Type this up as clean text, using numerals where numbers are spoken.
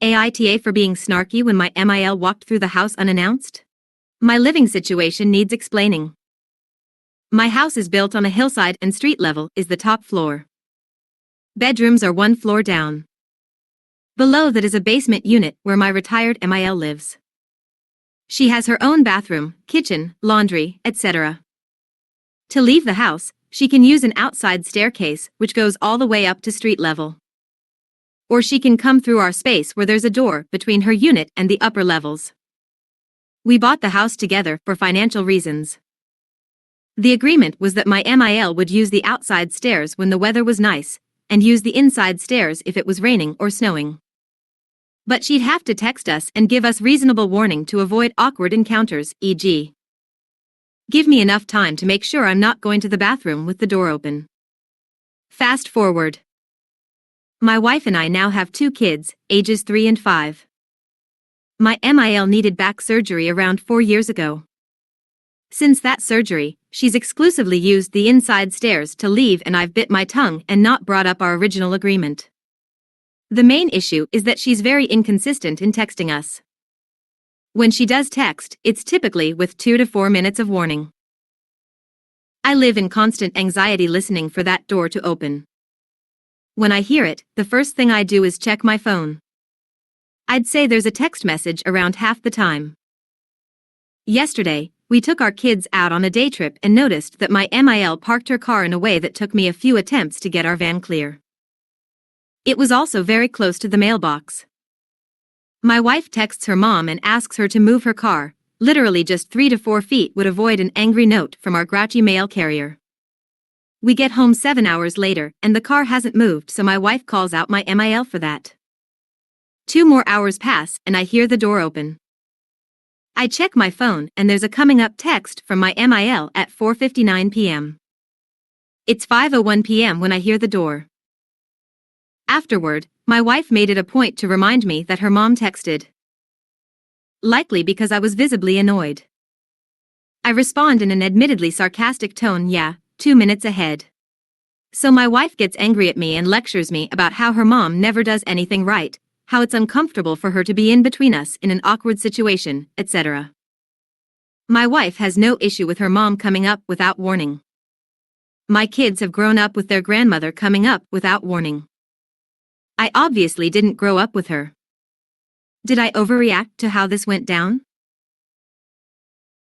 AITA for being snarky when my MIL walked through the house unannounced? My living situation needs explaining. My house is built on a hillside and street level is the top floor. Bedrooms are one floor down. Below that is a basement unit where my retired MIL lives. She has her own bathroom, kitchen, laundry, etc. To leave the house, she can use an outside staircase which goes all the way up to street level. Or she can come through our space where there's a door between her unit and the upper levels. We bought the house together for financial reasons. The agreement was that my MIL would use the outside stairs when the weather was nice, and use the inside stairs if it was raining or snowing. But she'd have to text us and give us reasonable warning to avoid awkward encounters, e.g. give me enough time to make sure I'm not going to the bathroom with the door open. Fast forward. My wife and I now have 2 kids, ages 3 and 5. My MIL needed back surgery around 4 years ago. Since that surgery, she's exclusively used the inside stairs to leave, and I've bit my tongue and not brought up our original agreement. The main issue is that she's very inconsistent in texting us. When she does text, it's typically with 2 to 4 minutes of warning. I live in constant anxiety listening for that door to open. When I hear it, the first thing I do is check my phone. I'd say there's a text message around half the time. Yesterday, we took our kids out on a day trip and noticed that my MIL parked her car in a way that took me a few attempts to get our van clear. It was also very close to the mailbox. My wife texts her mom and asks her to move her car. Literally just 3 to 4 feet would avoid an angry note from our grouchy mail carrier. We get home 7 hours later and the car hasn't moved, so my wife calls out my MIL for that. 2 more hours pass and I hear the door open. I check my phone and there's a coming up text from my MIL at 4:59 p.m. It's 5:01 p.m. when I hear the door. Afterward, my wife made it a point to remind me that her mom texted. Likely because I was visibly annoyed. I respond in an admittedly sarcastic tone, yeah, 2 minutes ahead. So my wife gets angry at me and lectures me about how her mom never does anything right, how it's uncomfortable for her to be in between us in an awkward situation, etc. My wife has no issue with her mom coming up without warning. My kids have grown up with their grandmother coming up without warning. I obviously didn't grow up with her. Did I overreact to how this went down?